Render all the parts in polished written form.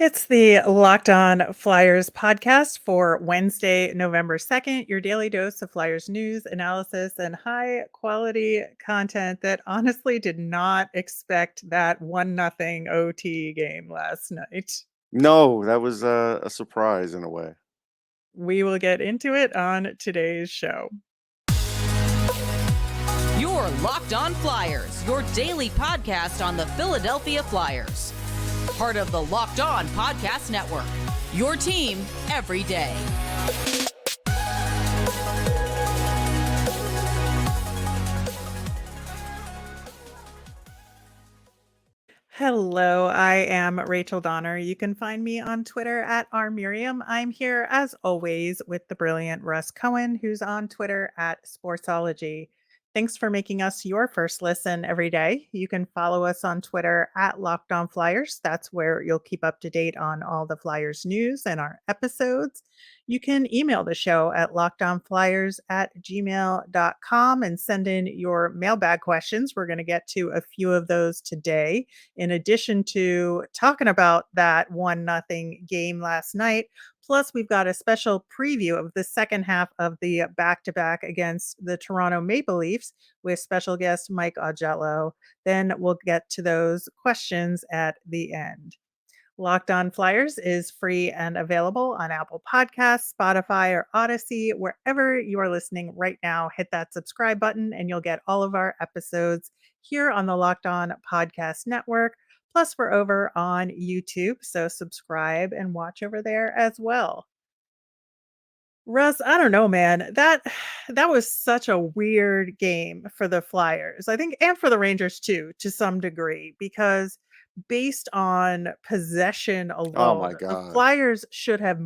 It's the Locked On Flyers podcast for Wednesday, November 2nd, your daily dose of Flyers news, analysis, and high quality content that honestly did not expect that 1-0 OT game last night. No, that was a surprise in a way. We will get into it on today's show. Your Locked On Flyers, your daily podcast on the Philadelphia Flyers. Part of the Locked On Podcast Network, your team every day. Hello, I am Rachel Donner. You can find me on Twitter at rmiriam. I'm here as always with the brilliant Russ Cohen, who's on Twitter at Sportsology. Thanks for making us your first listen every day. You can follow us on Twitter at Locked On Flyers. That's where you'll keep up to date on all the Flyers news and our episodes. You can email the show at lockedonflyers@gmail.com and send in your mailbag questions. We're going to get to a few of those today. In addition to talking about that 1-0 game last night, plus we've got a special preview of the second half of the back-to-back against the Toronto Maple Leafs with special guest Mike Augello. Then we'll get to those questions at the end. Locked On Flyers is free and available on Apple Podcasts, Spotify, or Odyssey. Wherever you are listening right now, hit that subscribe button and you'll get all of our episodes here on the Locked On Podcast Network. Plus, we're over on YouTube, so subscribe and watch over there as well. Russ, I don't know, man. That was such a weird game for the Flyers. I think and for the Rangers too, to some degree, because based on possession Oh alone, my the God. Flyers should have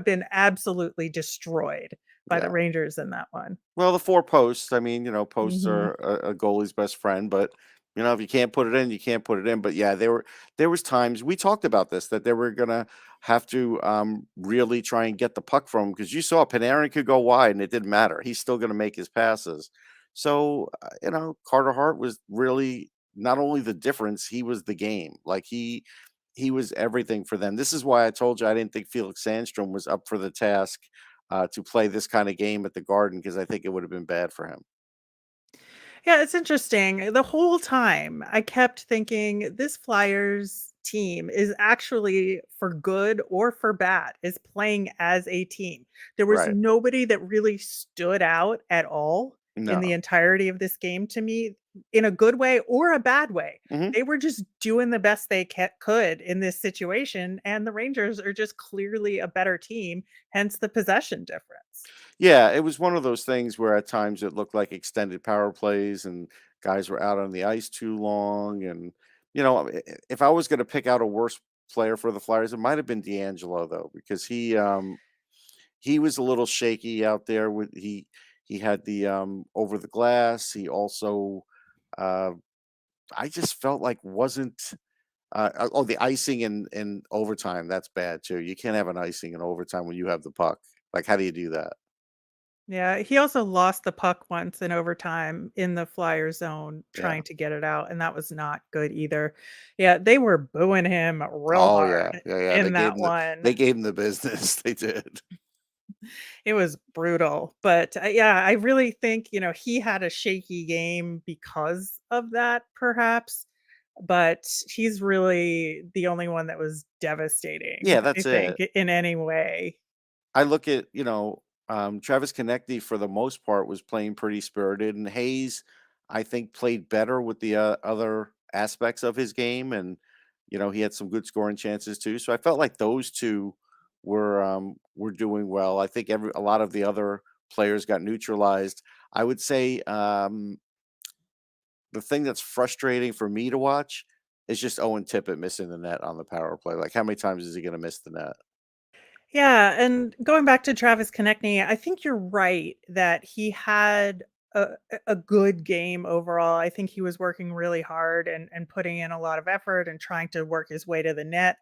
been absolutely destroyed by the Yeah. Rangers in that one. Well, the four posts, I mean, posts Mhm. are a goalie's best friend, but if you can't put it in, you can't put it in. But yeah, there was times we talked about this that they were gonna have to really try and get the puck from him because you saw Panarin could go wide and it didn't matter. He's still gonna make his passes. So Carter Hart was really not only the difference, he was the game. Like he was everything for them. This is why I told you I didn't think Felix Sandstrom was up for the task to play this kind of game at the Garden because I think it would have been bad for him. Yeah, it's interesting. The whole time I kept thinking this Flyers team is actually for good or for bad, is playing as a team. There was Right. nobody that really stood out at all in the No. entirety of this game to me in a good way or a bad way. Mhm. They were just doing the best they could in this situation, and the Rangers are just clearly a better team, hence the possession difference. Yeah, it was one of those things where at times it looked like extended power plays and guys were out on the ice too long. And, if I was going to pick out a worse player for the Flyers, it might have been DeAngelo though, because he was a little shaky out there with he had the over the glass. He also uh I just felt like wasn't the icing in overtime, that's bad too. You can't have an icing in overtime when you have the puck. Like, how do you do that? Yeah, he also lost the puck once in overtime in the Flyer zone Yeah. trying to get it out, and that was not good either. Yeah, they were booing him real Oh, yeah. hard Yeah, yeah, in that one. they gave him the business, they did. It was brutal, but, yeah, I really think, he had a shaky game because of that perhaps, but he's really the only one that was devastating, Yeah, I that's think, it. in any way. I look at, Travis Konecny for the most part was playing pretty spirited, and Hayes, I think, played better with the, other aspects of his game, and, he had some good scoring chances too, so I felt like those 2 were doing well. I think a lot of the other players got neutralized. I would say, the thing that's frustrating for me to watch is just Owen Tippett missing the net on the power play. Like, how many times is he gonna miss the net? Yeah, and going back to Travis Konecny, I think you're right that he had a good game overall. I think he was working really hard and putting in a lot of effort and trying to work his way to the net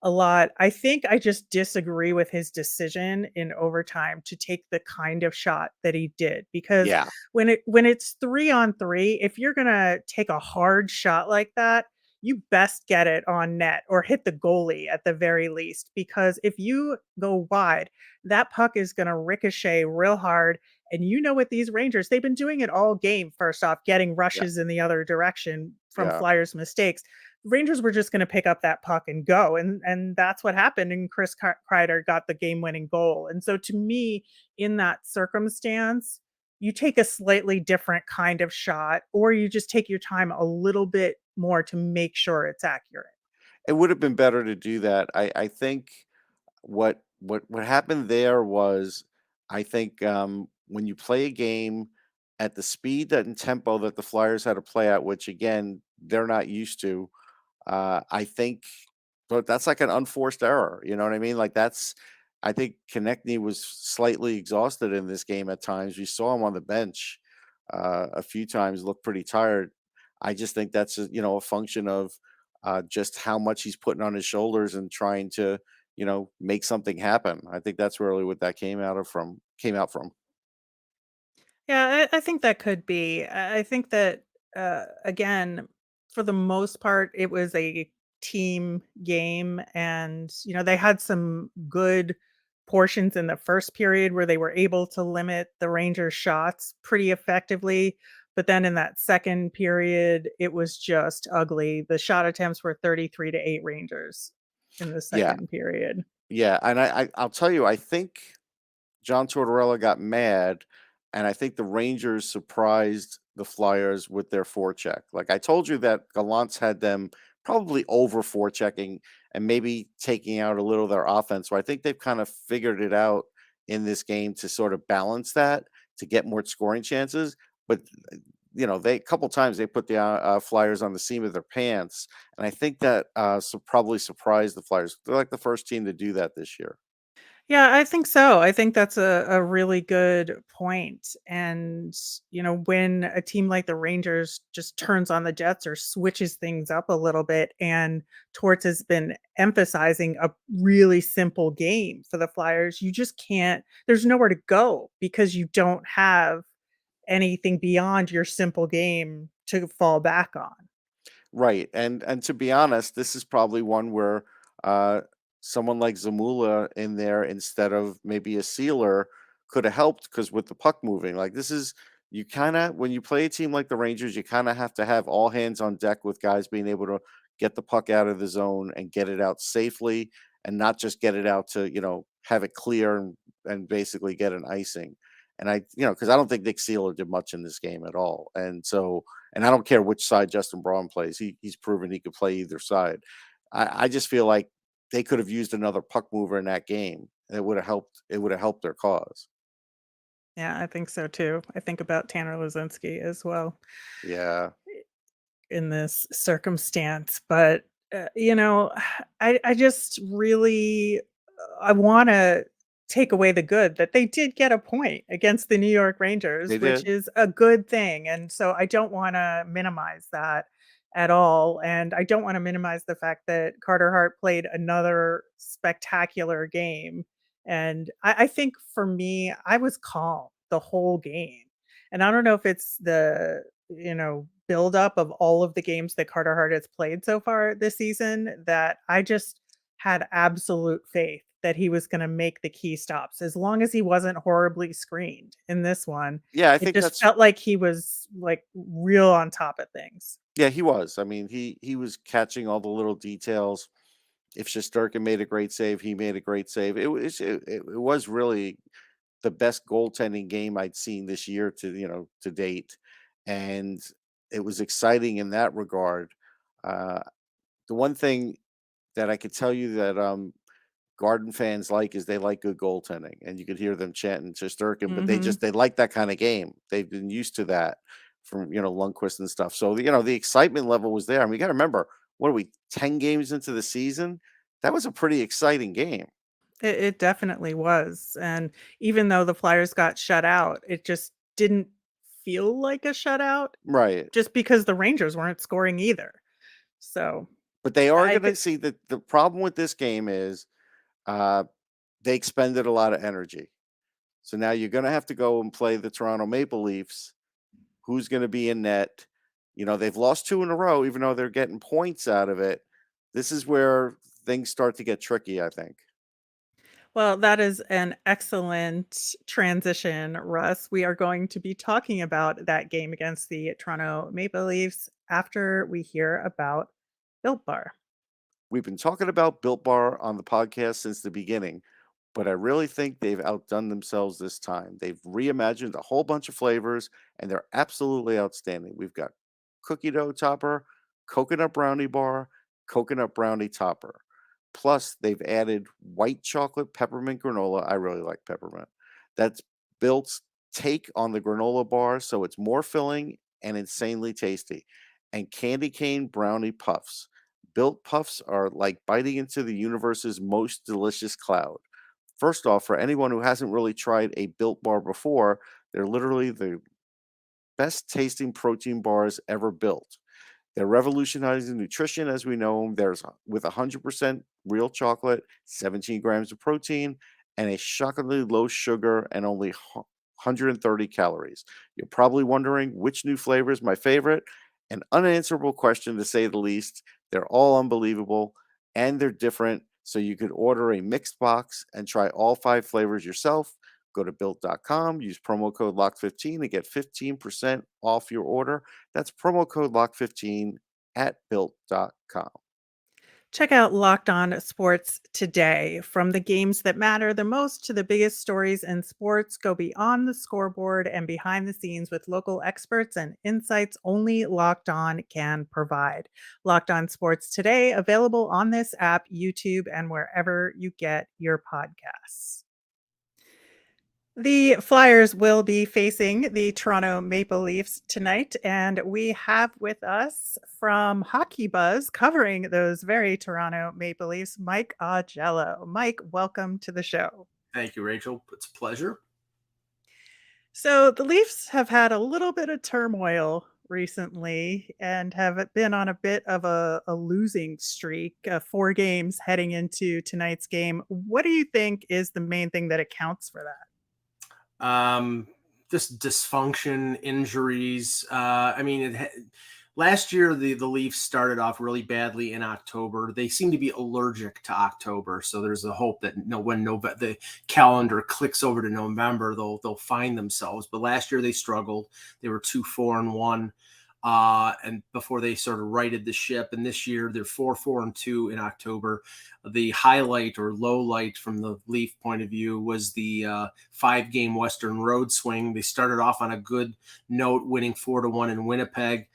a lot. I think I just disagree with his decision in overtime to take the kind of shot that he did because Yeah. when it's 3 on 3, if you're going to take a hard shot like that, you best get it on net or hit the goalie at the very least, because if you go wide, that puck is going to ricochet real hard. And you know, with these Rangers, they've been doing it all game, first off, getting Yeah. rushes in the other direction from Yeah. Flyers' mistakes. Rangers were just going to pick up that puck and go, and that's what happened. And Chris Kreider got the game-winning goal. And so, to me, in that circumstance, you take a slightly different kind of shot, or you just take your time a little bit more to make sure it's accurate. It would have been better to do that. I think what happened there was, I think, when you play a game at the speed and tempo that the Flyers had to play at, which again they're not used to, I think, but that's like an unforced error. You know what I mean? Like that's, I think Konecny was slightly exhausted in this game at times. We saw him on the bench a few times, look pretty tired. I just think that's a function of just how much he's putting on his shoulders and trying to make something happen. I think that's really what that came out from. Yeah, I think that could be. I think that, again, for the most part, it was a team game. And, they had some good portions in the first period where they were able to limit the Rangers' shots pretty effectively. But then in that second period, it was just ugly. The shot attempts were 33-8 Rangers in the Yeah, second period. yeah, and I'll tell you, I think John Tortorella got mad, and I think the Rangers surprised the Flyers with their forecheck. Like I told you that Gallant's had them probably over forechecking and maybe taking out a little of their offense. So I think they've kind of figured it out in this game to sort of balance that to get more scoring chances. But they a couple times they put the Flyers on the seam of their pants, and I think that probably surprised the Flyers. They're like the first team to do that this year. Yeah, I think so. I think that's a really good point. And, when a team like the Rangers just turns on the Jets or switches things up a little bit, and Torts has been emphasizing a really simple game for the Flyers, you just can't, there's nowhere to go because you don't have anything beyond your simple game to fall back on. Right, and to be honest, this is probably one where uh, someone like Zamula in there instead of maybe a sealer could have helped because with the puck moving, like this is you kind of when you play a team like the Rangers, you kind of have to have all hands on deck with guys being able to get the puck out of the zone and get it out safely, and not just get it out to have it clear and basically get an icing. And because I don't think Nick Sealer did much in this game at all, and I don't care which side Justin Braun plays. He's proven he could play either side. I just feel like they could have used another puck mover in that game. And it would have helped. It would have helped their cause. Yeah, I think so too. I think about Tanner Lazinski as well Yeah, in this circumstance. But I just really, I want to take away the good that they did get a point against the New York they Rangers, which did. is a good thing. And so I don't want to minimize that at all. And I don't want to minimize the fact that Carter Hart played another spectacular game. And I think for me, I was calm the whole game. And I don't know if it's the, buildup of all of the games that Carter Hart has played so far this season, that I just had absolute faith that he was gonna make the key stops as long as he wasn't horribly screened. In this one, Yeah, I it think just that's felt like he was, like, real on top of things. yeah. He was. I mean, he was catching all the little details. If Shesterkin made a great save, he made a great save. It was really the best goaltending game I'd seen this year to date, and it was exciting in that regard. Uh, the one thing that I could tell you that Garden fans like is they like good goaltending, and you could hear them chanting Shesterkin, but Mhm. they like that kind of game. They've been used to that from Lundqvist and stuff. So the excitement level was there. And we got to remember, what are we 10 games into the season? That was a pretty exciting game, It definitely was, and even though the Flyers got shut out, it just didn't feel like a shutout right? just because the Rangers weren't scoring either. So, But they are I going thi to see that the problem with this game is uh, they expended a lot of energy. So now you're going to have to go and play the Toronto Maple Leafs. Who's going to be in net? They've lost 2 in a row, even though they're getting points out of it. This is where things start to get tricky, I think. Well, that is an excellent transition, Russ. We are going to be talking about that game against the Toronto Maple Leafs after we hear about Built Bar. We've been talking about Built Bar on the podcast since the beginning, but I really think they've outdone themselves this time. They've reimagined a whole bunch of flavors, and they're absolutely outstanding. We've got cookie dough topper, coconut brownie bar, coconut brownie topper. Plus, they've added white chocolate peppermint granola. I really like peppermint. That's Built's take on the granola bar, so it's more filling and insanely tasty. And candy cane brownie puffs. Built puffs are like biting into the universe's most delicious cloud. First off, for anyone who hasn't really tried a Built bar before, they're literally the best tasting protein bars ever built. They're revolutionizing nutrition as we know them. There's with 100% real chocolate, 17 grams of protein, and a shockingly low sugar and only 130 calories. You're probably wondering which new flavor is my favorite. An unanswerable question to say the least. They're all unbelievable and they're different. So you could order a mixed box and try all 5 flavors yourself. Go to built.com, use promo code LOCK15 to get 15% off your order. That's promo code LOCK15 at built.com. Check out Locked On Sports today. From the games that matter the most to the biggest stories in sports, go beyond the scoreboard and behind the scenes with local experts and insights only Locked On can provide. Locked On Sports today, available on this app, YouTube, and wherever you get your podcasts. The Flyers will be facing the Toronto Maple Leafs tonight, and we have with us from HockeyBuzz covering those very Toronto Maple Leafs, Mike Augello. Mike, welcome to the show. Thank you, Rachel. It's a pleasure. So the Leafs have had a little bit of turmoil recently and have been on a bit of a losing streak, 4 games heading into tonight's game. What do you think is the main thing that accounts for that? Just dysfunction, injuries. Last year the Leafs started off really badly in October. They seem to be allergic to October, so there's a hope that when the calendar clicks over to November, they'll find themselves. But last year they struggled. They were 2-4-1. And before they sort of righted the ship, and this year they're 4-4-2 in October. The highlight or low light from the Leaf point of view was the 5-game Western Road swing. They started off on a good note, winning 4-1 in Winnipeg,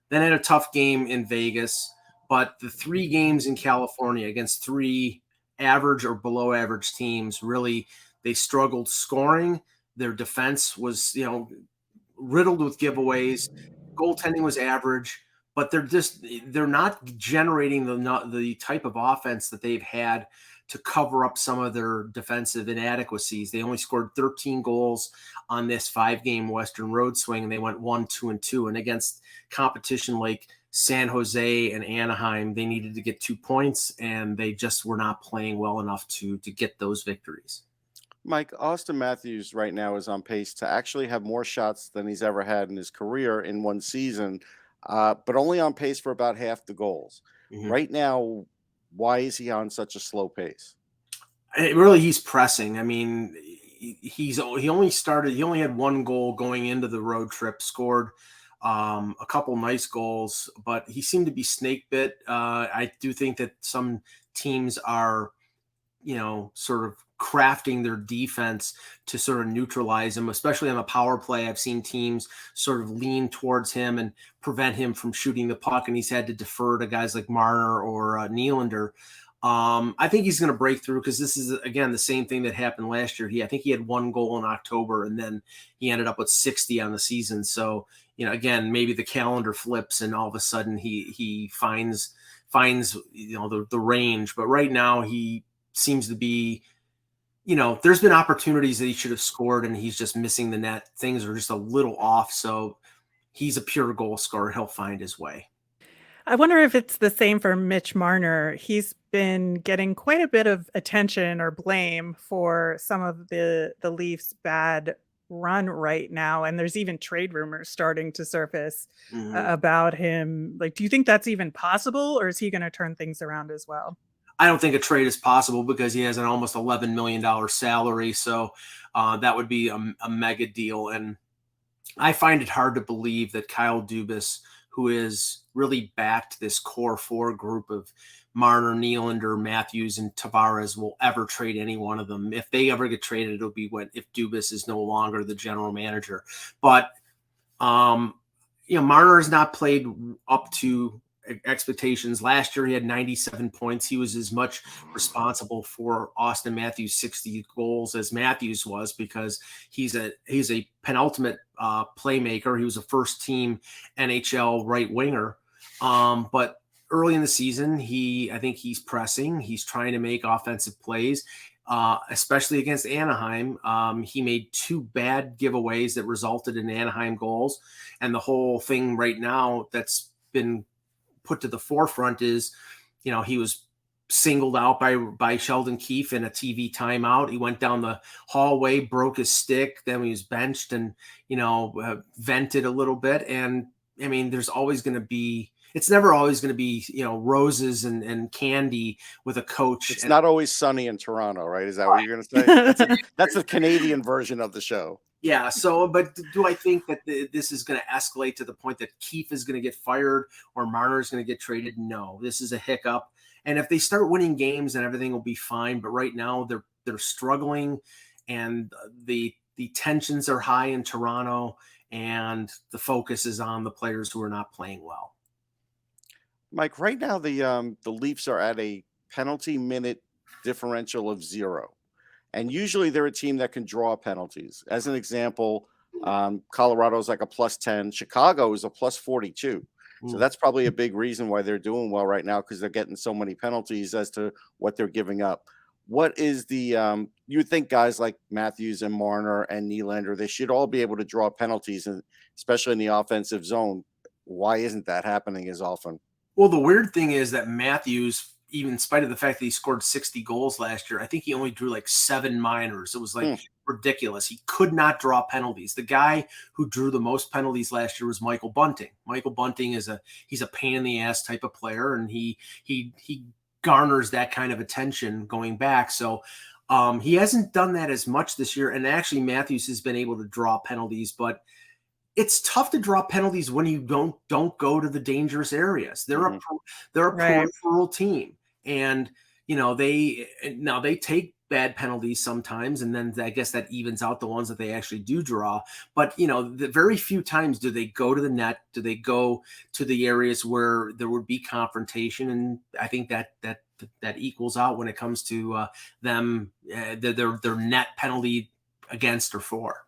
then had a tough game in Vegas. But the 3 games in California against 3 average or below average teams, really, they struggled scoring. Their defense was, riddled with giveaways. Goaltending was average, but they're not generating the type of offense that they've had to cover up some of their defensive inadequacies. They only scored 13 goals on this 5-game Western Road swing, and they went 1-2-2. And against competition like San Jose and Anaheim, they needed to get 2 points, and they just were not playing well enough to get those victories. Mike, Austin Matthews right now is on pace to actually have more shots than he's ever had in his career in one season, but only on pace for about half the goals. Mm-hmm. Right now, why is he on such a slow pace? He's pressing. I mean, he only had 1 goal going into the road trip, scored a couple nice goals, but he seemed to be snake bit. I do think that some teams are, sort of crafting their defense to sort of neutralize him, especially on the power play. I've seen teams sort of lean towards him and prevent him from shooting the puck, and he's had to defer to guys like Marner or Nylander. I think he's going to break through because this is, again, the same thing that happened last year. I think he had 1 goal in October, and then he ended up with 60 on the season. So, again, maybe the calendar flips and all of a sudden he finds the range. But right now he seems to be, there's been opportunities that he should have scored and he's just missing the net. Things are just a little off. So he's a pure goal scorer. He'll find his way. I wonder if it's the same for Mitch Marner. He's been getting quite a bit of attention or blame for some of the Leafs' bad run right now, and there's even trade rumors starting to surface Mhm. about him. Like, do you think that's even possible, or is he going to turn things around as well? I don't think a trade is possible because he has an almost $11 million salary. So that would be a mega deal. And I find it hard to believe that Kyle Dubas, who has really backed this core four group of Marner, Nylander, Matthews, and Tavares, will ever trade any one of them. If they ever get traded, it'll be if Dubas is no longer the general manager. But Marner has not played up to expectations. Last year, he had 97 points. He was as much responsible for Austin Matthews' 60 goals as Matthews was, because he's a penultimate playmaker. He was a first-team NHL right winger. But early in the season, I think he's pressing. He's trying to make offensive plays. Especially against Anaheim. He made 2 bad giveaways that resulted in Anaheim goals. And the whole thing right now that's been put to the forefront is, he was singled out by Sheldon Keefe in a TV timeout. He went down the hallway, broke his stick, then he was benched and, vented a little bit. And I mean, it's never always going to be, roses and candy with a coach. It's not always sunny in Toronto, right? Is that what you're going to say? That's the Canadian version of the show. Yeah. So, but do I think that this is going to escalate to the point that Keefe is going to get fired or Marner is going to get traded? No, this is a hiccup. And if they start winning games, then everything will be fine. But right now they're struggling, and the tensions are high in Toronto, and the focus is on the players who are not playing well. Mike, right now the Leafs are at a penalty minute differential of 0. And usually they're a team that can draw penalties. As an example, Colorado's like a +10. Chicago is a +42. So that's probably a big reason why they're doing well right now, because they're getting so many penalties as to what they're giving up. What is the you would think guys like Matthews and Marner and Nylander, they should all be able to draw penalties, and especially in the offensive zone. Why isn't that happening as often? Well, the weird thing is that Matthews, even in spite of the fact that he scored 60 goals last year, I think he only drew like 7 minors. It was like ridiculous. He could not draw penalties. The guy who drew the most penalties last year was Michael Bunting. Michael Bunting he's a pain in the ass type of player, and he garners that kind of attention going back. So he hasn't done that as much this year. And actually Matthews has been able to draw penalties, but it's tough to draw penalties when you don't go to the dangerous areas. They're a peripheral team, and they take bad penalties sometimes, and then I guess that evens out the ones that they actually do draw. But the very few times do they go to the net, do they go to the areas where there would be confrontation, and I think that equals out when it comes to them their net penalty against or for.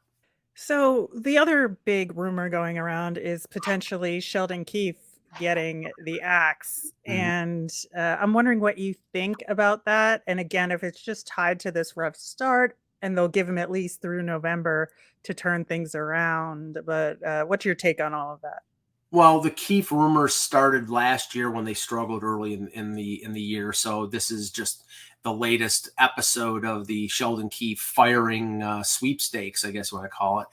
So the other big rumor going around is potentially Sheldon Keefe getting the axe. And I'm wondering what you think about that. And again, if it's just tied to this rough start and they'll give him at least through November to turn things around. But what's your take on all of that? Well, the Keefe rumors started last year when they struggled early in the year. So this is just the latest episode of the Sheldon Keefe firing sweepstakes, I guess what I call it.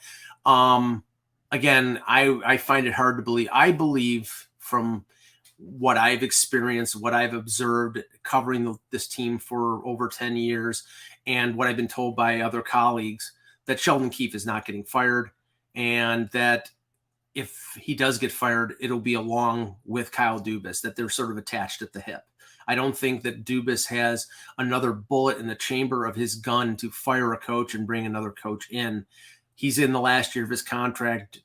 Again, I find it hard to believe. I believe from what I've experienced, what I've observed covering this team for over 10 years, and what I've been told by other colleagues, that Sheldon Keefe is not getting fired, and that if he does get fired, it'll be along with Kyle Dubas, that they're sort of attached at the hip. I don't think that Dubas has another bullet in the chamber of his gun to fire a coach and bring another coach in. He's in the last year of his contract.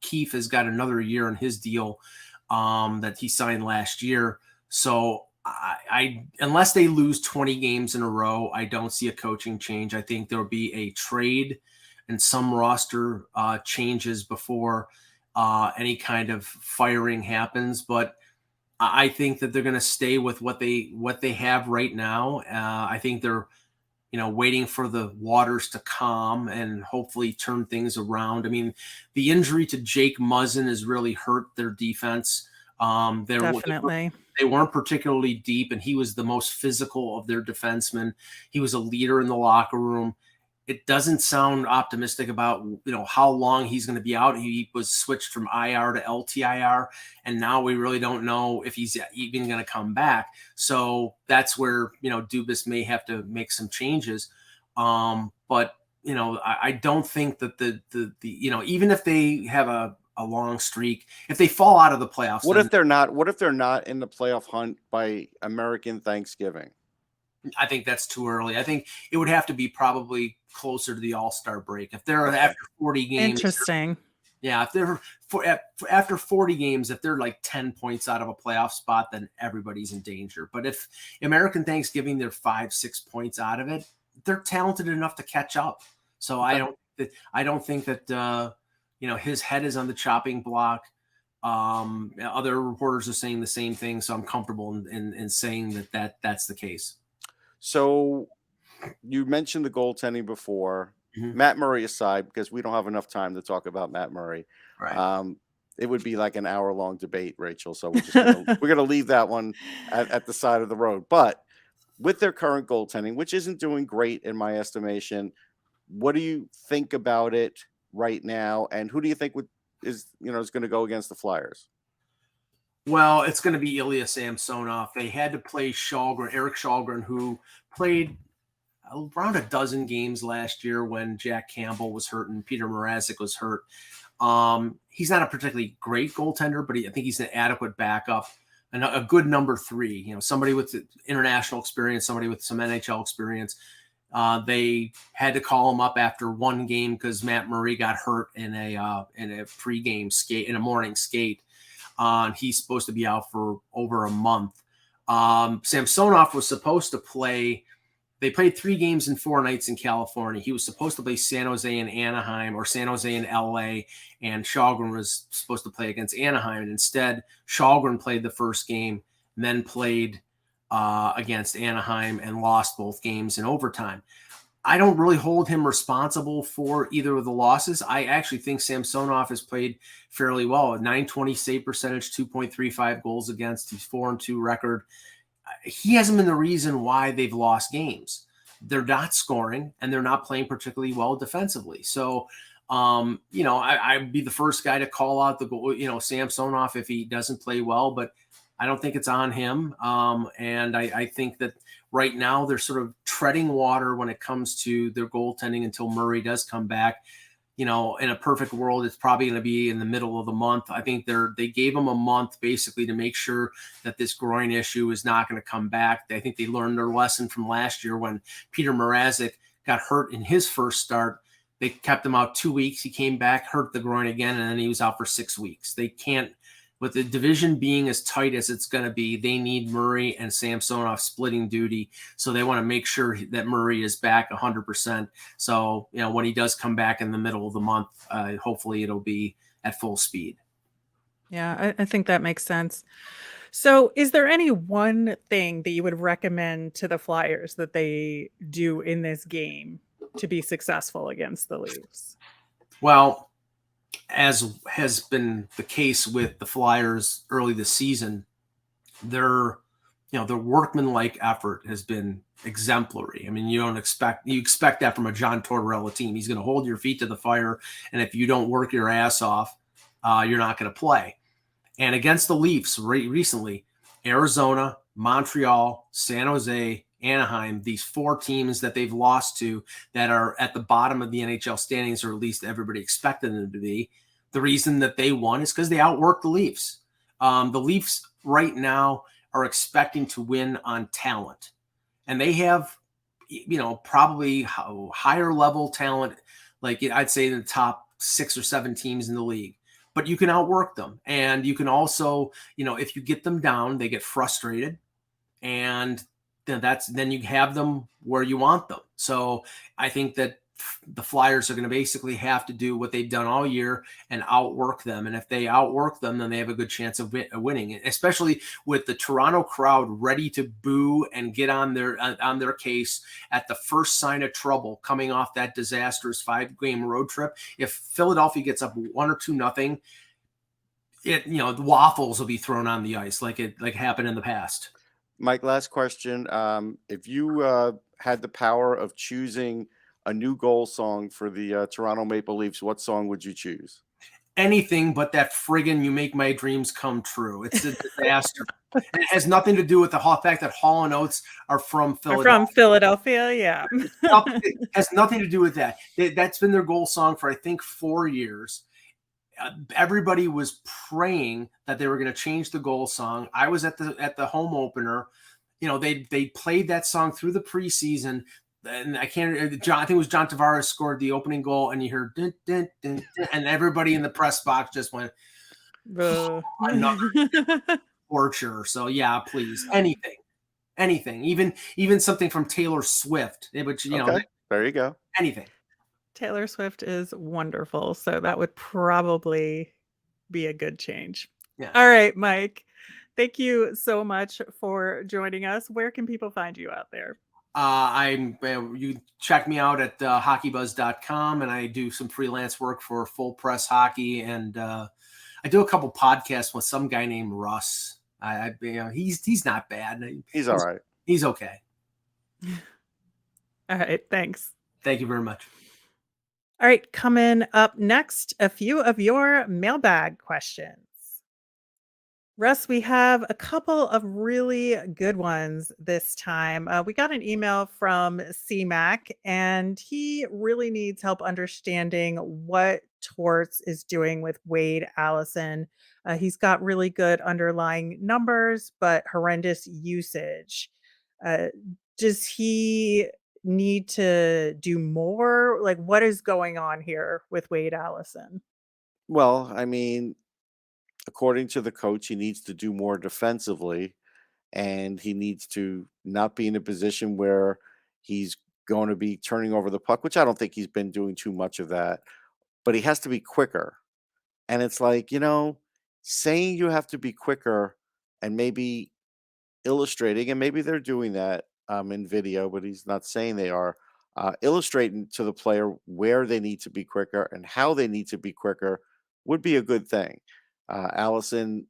Keefe has got another year on his deal that he signed last year. So I unless they lose 20 games in a row, I don't see a coaching change. I think there'll be a trade and some roster changes before any kind of firing happens. But I think that they're going to stay with what they have right now. I think they're, waiting for the waters to calm and hopefully turn things around. I mean, the injury to Jake Muzzin has really hurt their defense. Definitely. They weren't particularly deep, and he was the most physical of their defensemen. He was a leader in the locker room. It doesn't sound optimistic about, how long he's going to be out. He was switched from IR to LTIR, and now we really don't know if he's even going to come back. So that's where, Dubas may have to make some changes. But, I don't think that the even if they have a long streak, if they fall out of the playoffs. What if they're not in the playoff hunt by American Thanksgiving? I think that's too early. I think it would have to be probably closer to the All-Star break. If they're after 40 games. Interesting. Yeah, if they're after 40 games, if they're like 10 points out of a playoff spot, then everybody's in danger. But if American Thanksgiving, they're 5-6 points out of it, they're talented enough to catch up. So I don't think that his head is on the chopping block. Other reporters are saying the same thing, so I'm comfortable in saying that's the case. So you mentioned the goaltending before. Mm-hmm. Matt Murray aside, because we don't have enough time to talk about Matt Murray. Right. It would be like an hour-long debate, Rachel. So we're gonna leave that one at the side of the road. But with their current goaltending, which isn't doing great in my estimation, what do you think about it right now? And who do you think is going to go against the Flyers? Well, it's going to be Ilya Samsonov. They had to play Eric Shalgren, who played around a dozen games last year when Jack Campbell was hurt and Peter Mrazek was hurt. He's not a particularly great goaltender, but I think he's an adequate backup and a good number 3. Somebody with international experience, somebody with some NHL experience. They had to call him up after one game because Matt Murray got hurt in a pregame skate, in a morning skate. He's supposed to be out for over a month. Samsonov was supposed to play. They played 3 games in 4 nights in California. He was supposed to play San Jose and Anaheim, or San Jose and LA, and Shalgren was supposed to play against Anaheim. And instead, Shalgren played the first game, and then played against Anaheim and lost both games in overtime. I don't really hold him responsible for either of the losses. I actually think Samsonov has played fairly well. A .920 save percentage, 2.35 goals against. He's 4-2 record. He hasn't been the reason why they've lost games. They're not scoring, and they're not playing particularly well defensively. So, I'd be the first guy to call out the goal, Samsonov if he doesn't play well, but I don't think it's on him. And I think that right now they're sort of treading water when it comes to their goaltending until Murray does come back. In a perfect world, it's probably going to be in the middle of the month. I think they gave him a month basically to make sure that this groin issue is not going to come back. I think they learned their lesson from last year when Peter Mrazek got hurt in his first start. They kept him out 2 weeks. He came back, hurt the groin again, and then he was out for 6 weeks. They can't, with the division being as tight as it's going to be, they need Murray and Samsonov splitting duty. So they want to make sure that Murray is back 100%. So, when he does come back in the middle of the month, hopefully it'll be at full speed. Yeah, I think that makes sense. So is there any one thing that you would recommend to the Flyers that they do in this game to be successful against the Leafs? Well, as has been the case with the Flyers early this season, their workmanlike effort has been exemplary. I mean, you expect that from a John Tortorella team. He's going to hold your feet to the fire, and if you don't work your ass off, you're not going to play. And against the Leafs recently, Arizona, Montreal, San Jose, Anaheim, these 4 teams that they've lost to that are at the bottom of the NHL standings, or at least everybody expected them to be. The reason that they won is because they outworked the Leafs. The Leafs right now are expecting to win on talent, and they have, probably higher level talent. Like I'd say in the top 6 or 7 teams in the league, but you can outwork them. And you can also, if you get them down, they get frustrated, and then you have them where you want them. So I think that the Flyers are going to basically have to do what they've done all year and outwork them. And if they outwork them, then they have a good chance of winning, especially with the Toronto crowd ready to boo and get on their case at the first sign of trouble coming off that disastrous 5-game road trip. If Philadelphia gets up 1 or 2-0, the waffles will be thrown on the ice like happened in the past. Mike, last question. If you had the power of choosing a new goal song for the Toronto Maple Leafs, what song would you choose? Anything but that friggin' "You Make My Dreams Come True." It's a disaster. And it has nothing to do with the fact that Hall & Oates are from Philadelphia. From Philadelphia, yeah. It has nothing to do with that. That's been their goal song for, I think, 4 years. Everybody was praying that they were going to change the goal song. I was at the home opener. They played that song through the preseason. And I think it was John Tavares scored the opening goal, and you heard dun, dun, dun, dun, and everybody in the press box just went, another torture. So yeah, please, anything, even something from Taylor Swift, which Okay, there you go. Anything. Taylor Swift is wonderful, so that would probably be a good change. Yeah. All right, Mike, thank you so much for joining us. Where can people find you out there? You check me out at HockeyBuzz.com, and I do some freelance work for Full Press Hockey, and I do a couple podcasts with some guy named Russ. He's not bad. He's all right. He's okay. All right, thanks. Thank you very much. All right, coming up next, a few of your mailbag questions. Russ, we have a couple of really good ones this time. We got an email from CMAC, and he really needs help understanding what Torts is doing with Wade Allison. He's got really good underlying numbers, but horrendous usage. Does he need to do more? Like, what is going on here with Wade Allison? Well, I mean, according to the coach, he needs to do more defensively, and he needs to not be in a position where he's going to be turning over the puck, which I don't think he's been doing too much of that, but he has to be quicker. And it's like, saying you have to be quicker and maybe illustrating, and maybe they're doing that in video, but he's not saying they are, illustrating to the player where they need to be quicker and how they need to be quicker would be a good thing. Allison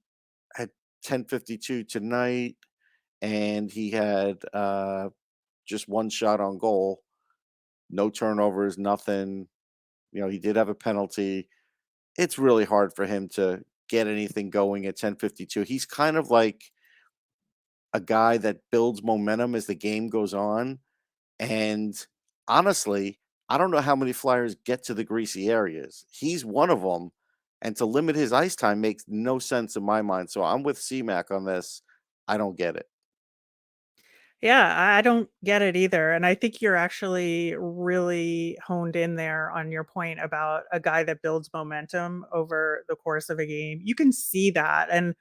had 10:52 tonight, and he had just one shot on goal, no turnovers, nothing. He did have a penalty. It's really hard for him to get anything going at 10:52. He's kind of like a guy that builds momentum as the game goes on. And honestly, I don't know how many Flyers get to the greasy areas. He's one of them. And to limit his ice time makes no sense in my mind. So I'm with CMAC on this. I don't get it. Yeah, I don't get it either. And I think you're actually really honed in there on your point about a guy that builds momentum over the course of a game. You can see that. And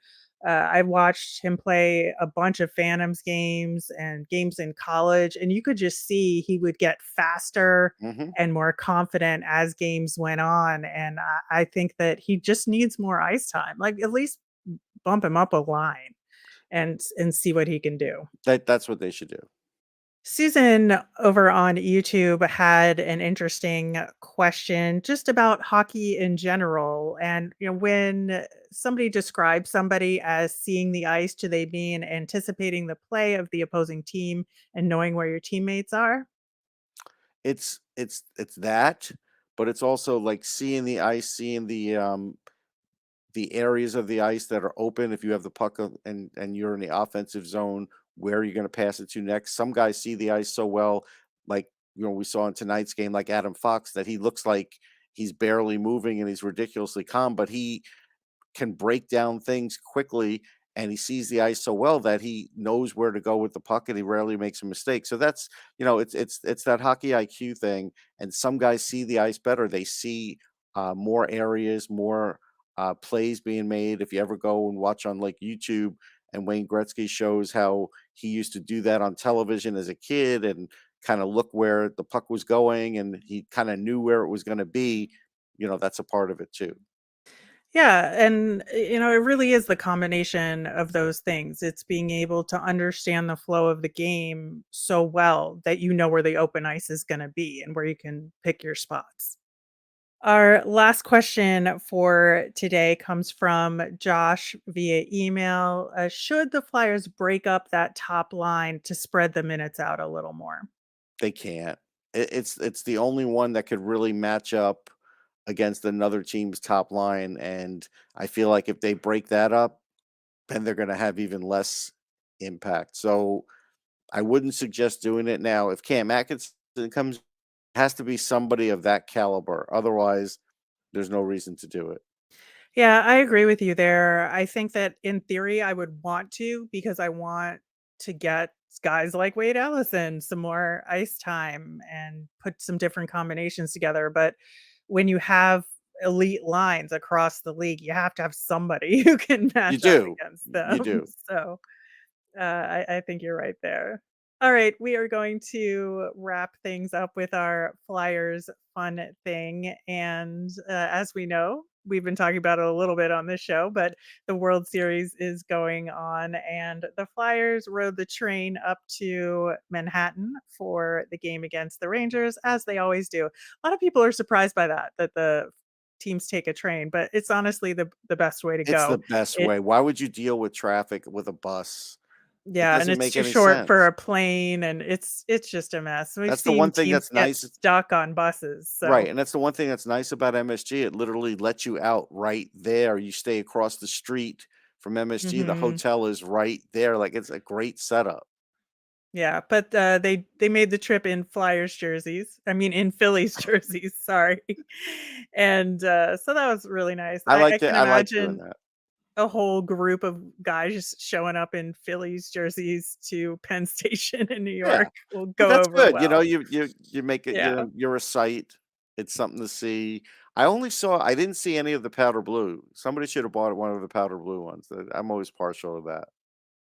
I watched him play a bunch of Phantoms games and games in college, and you could just see he would get faster Hmm. and more confident as games went on. And I think that he just needs more ice time, like at least bump him up a line and see what he can do. That's what they should do. Susan over on YouTube had an interesting question just about hockey in general. And, when somebody describes somebody as seeing the ice, do they mean anticipating the play of the opposing team and knowing where your teammates are? It's that, but it's also like seeing the ice, seeing the areas of the ice that are open. If you have the puck and you're in the offensive zone, where you're going to pass it to next. Some guys see the ice so well, like we saw in tonight's game, like Adam Fox, that he looks like he's barely moving and he's ridiculously calm, but he can break down things quickly, and he sees the ice so well that he knows where to go with the puck, and he rarely makes a mistake. So that's it's that hockey IQ thing. And some guys see the ice better. They see more areas, more plays being made. If you ever go and watch on like YouTube, and Wayne Gretzky shows how he used to do that on television as a kid and kind of look where the puck was going, and he kind of knew where it was going to be. That's a part of it too. Yeah, and it really is the combination of those things. It's being able to understand the flow of the game so well that you know where the open ice is going to be and where you can pick your spots. Our last question for today comes from Josh via email. Should the Flyers break up that top line to spread the minutes out a little more? They can't. It's the only one that could really match up against another team's top line, and I feel like if they break that up, then they're going to have even less impact. So I wouldn't suggest doing it now. If Cam Atkinson comes, it has to be somebody of that caliber. Otherwise, there's no reason to do it. Yeah, I agree with you there. I think that in theory, I would want to because I want to get guys like Wade Allison some more ice time and put some different combinations together. But when you have elite lines across the league, you have to have somebody who can You match up do. against You them. do. So I think you're right there. All right, we are going to wrap things up with our Flyers fun thing. And as we know, we've been talking about it a little bit on this show, but the World Series is going on, and the Flyers rode the train up to Manhattan for the game against the Rangers, as they always do. A lot of people are surprised by that the teams take a train, but it's honestly the best way to It's the go. best It way. Why would you deal with traffic with a bus? It Yeah, and doesn't it's make too any short for sense. a plane, and it's just a mess. We've That's the seen one thing teams that's get nice. stuck on buses, Right, so and that's the one thing that's nice about MSG. It literally lets you out right there. You stay across the street from MSG. The mhm. hotel is right there. Like, it's a great setup. Yeah, but, they made the trip in Flyers jerseys. I mean, in Phillies jerseys, sorry. And, so that was really nice. I can I like doing imagine that. a whole group of guys just showing up in Phillies jerseys to Penn Station in New Yeah, York will but go that's over good. well. You make it, Yeah. you're a sight. It's something to see. I didn't see any of the powder blue. Somebody should have bought one of the powder blue ones. I'm always partial to that.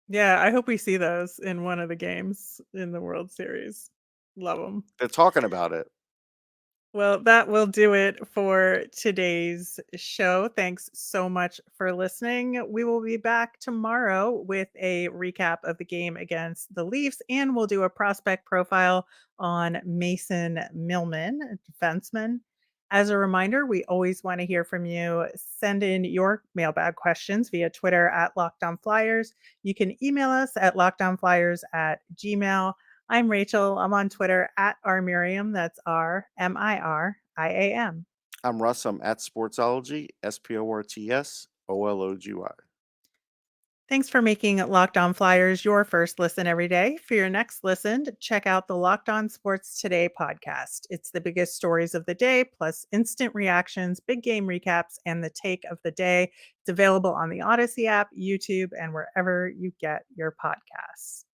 Yeah, I hope we see those in one of the games in the World Series. Love them. They're talking about it. Well, that will do it for today's show. Thanks so much for listening. We will be back tomorrow with a recap of the game against the Leafs, and we'll do a prospect profile on Mason Millman, a defenseman. As a reminder, we always want to hear from you. Send in your mailbag questions via Twitter at Locked On Flyers. You can email us at lockedonflyers@gmail.com. I'm Rachel. I'm on Twitter at rmiriam. That's RMIRIAM. I'm Russ. I'm at Sportsology, SPORTSOLOGY. Thanks for making Locked On Flyers your first listen every day. For your next listen, check out the Locked On Sports Today podcast. It's the biggest stories of the day, plus instant reactions, big game recaps, and the take of the day. It's available on the Odyssey app, YouTube, and wherever you get your podcasts.